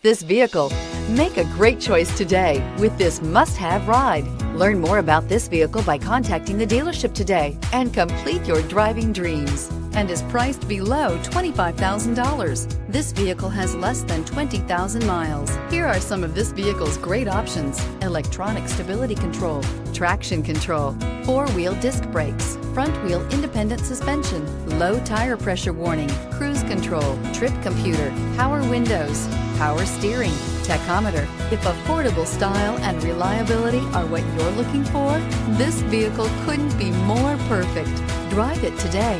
this vehicle. Make a great choice today with this must-have ride. Learn more about this vehicle by contacting the dealership today and complete your driving dreams, and is priced below $25,000. This vehicle has less than 20,000 miles. Here are some of this vehicle's great options: electronic stability control, traction control, four-wheel disc brakes, front-wheel independent suspension, low tire pressure warning, cruise control, trip computer, power windows, power steering, tachometer. If affordable style and reliability are what you're looking for, this vehicle couldn't be more perfect. Drive it today.